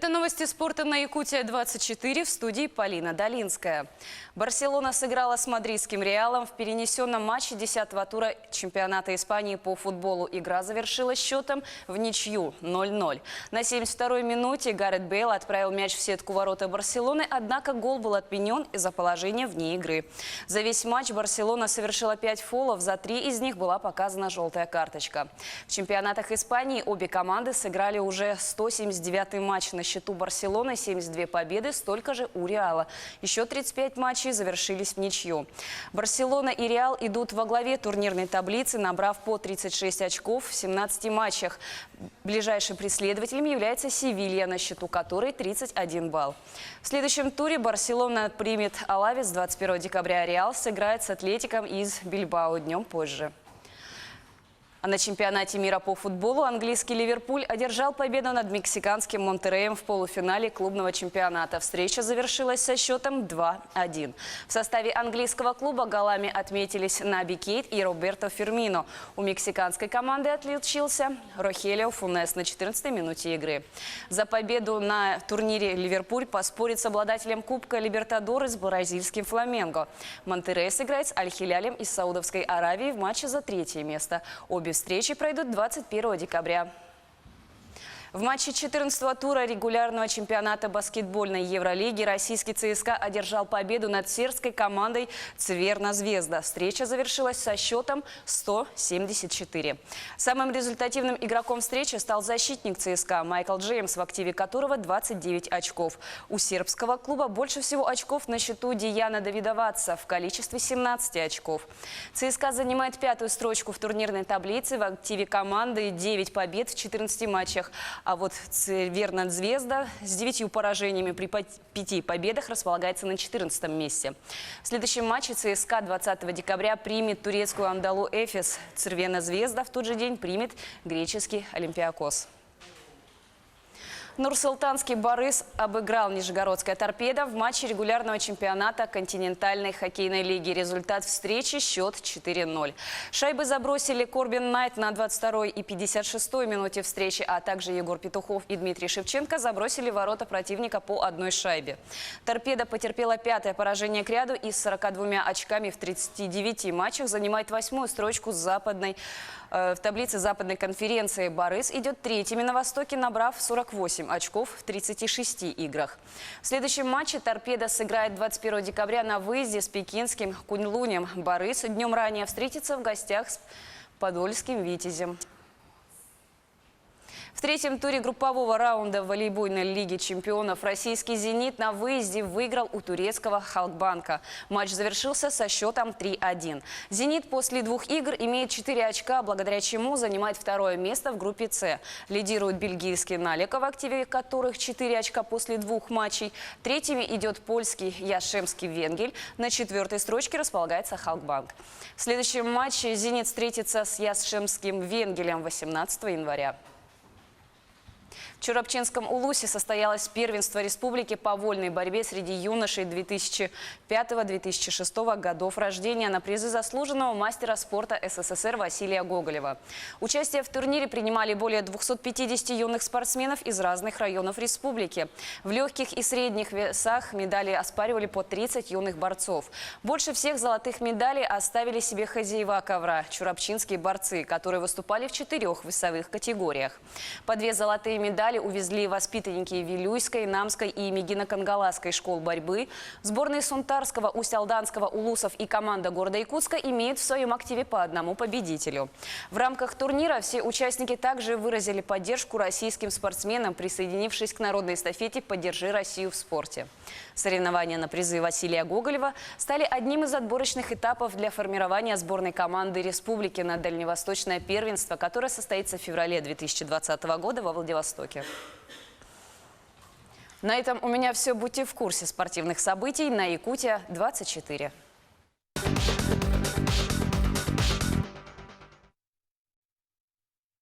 Это новости спорта на Якутия-24, в студии Полина Долинская. Барселона сыграла с мадридским Реалом в перенесенном матче 10-го тура чемпионата Испании по футболу. Игра завершилась счетом в ничью 0-0. На 72-й минуте Гарет Бейл отправил мяч в сетку ворота Барселоны, однако гол был отменен из-за положения вне игры. За весь матч Барселона совершила 5 фолов, за 3 из них была показана желтая карточка. В чемпионатах Испании обе команды сыграли уже 179-й матч. На счету Барселоны 72 победы, столько же у Реала. Еще 35 матчей завершились в ничью. Барселона и Реал идут во главе турнирной таблицы, набрав по 36 очков в 17 матчах. Ближайшим преследователем является Севилья, на счету которой 31 балл. В следующем туре Барселона примет Алавес 21 декабря, Реал сыграет с Атлетиком из Бильбао днем позже. А на чемпионате мира по футболу английский Ливерпуль одержал победу над мексиканским Монтерреем в полуфинале клубного чемпионата. Встреча завершилась со счетом 2-1. В составе английского клуба голами отметились Наби Кейт и Роберто Фирмино. У мексиканской команды отличился Рохелио Фунес на 14-й минуте игры. За победу на турнире Ливерпуль поспорит с обладателем Кубка Либертадорес с бразильским Фламенго. Монтеррей сыграет с Аль-Хилялем из Саудовской Аравии в матче за 3-е место. Обе встречи пройдут 21 декабря. В матче 14-го тура регулярного чемпионата баскетбольной Евролиги российский ЦСКА одержал победу над сербской командой Цверна Звезда. Встреча завершилась со счетом 174. Самым результативным игроком встречи стал защитник ЦСКА Майкл Джеймс, в активе которого 29 очков. У сербского клуба больше всего очков на счету Дияна Давидоваца в количестве 17 очков. ЦСКА занимает 5-ю строчку в турнирной таблице. В активе команды 9 побед в 14 матчах. А вот Цверна Звезда с 9 поражениями при 5 победах располагается на 14-м месте. В следующем матче ЦСКА 20 декабря примет турецкую Андалу Эфес. Цверна Звезда в тот же день примет греческий Олимпиакос. Нур-Султанский Барыс обыграл Нижегородская Торпедо в матче регулярного чемпионата континентальной хоккейной лиги. Результат встречи – счет 4-0. Шайбы забросили Корбин Найт на 22-й и 56-й минуте встречи, а также Егор Петухов и Дмитрий Шевченко забросили ворота противника по одной шайбе. Торпедо потерпела 5-е поражение кряду и с 42 очками в 39 матчах занимает 8-ю строчку в таблице Западной конференции. Барыс идет 3-ми на Востоке, набрав 48 очков в 36 играх. В следующем матче Торпедо сыграет 21 декабря на выезде с пекинским Куньлунем. Барыс днем ранее встретится в гостях с подольским Витязем. В третьем туре группового раунда волейбольной лиги чемпионов российский «Зенит» на выезде выиграл у турецкого Халкбанка. Матч завершился со счетом 3-1. «Зенит» после 2 игр имеет 4 очка, благодаря чему занимает 2-е место в группе «С». Лидирует бельгийский «Налеко», в активе которых 4 очка после 2 матчей. Третьими идет польский Яшемский Венгель. На 4-й строчке располагается Халкбанк. В следующем матче «Зенит» встретится с Яшемским Венгелем 18 января. В Чурапчинском Улусе состоялось первенство республики по вольной борьбе среди юношей 2005-2006 годов рождения на призы заслуженного мастера спорта СССР Василия Гоголева. Участие в турнире принимали более 250 юных спортсменов из разных районов республики. В легких и средних весах медали оспаривали по 30 юных борцов. Больше всех золотых медалей оставили себе хозяева ковра – чурапчинские борцы, которые выступали в 4 весовых категориях. По 2 золотые медали увезли воспитанники Вилюйской, Намской и Мегино-Кангаласской школ борьбы. Сборные Сунтарского, Усть-Алданского, Улусов и команда города Якутска имеют в своем активе по 1 победителю. В рамках турнира все участники также выразили поддержку российским спортсменам, присоединившись к народной эстафете «Поддержи Россию в спорте». Соревнования на призы Василия Гоголева стали одним из отборочных этапов для формирования сборной команды республики на дальневосточное первенство, которое состоится в феврале 2020 года во Владивостоке. На этом у меня все. Будьте в курсе спортивных событий на Якутия-24.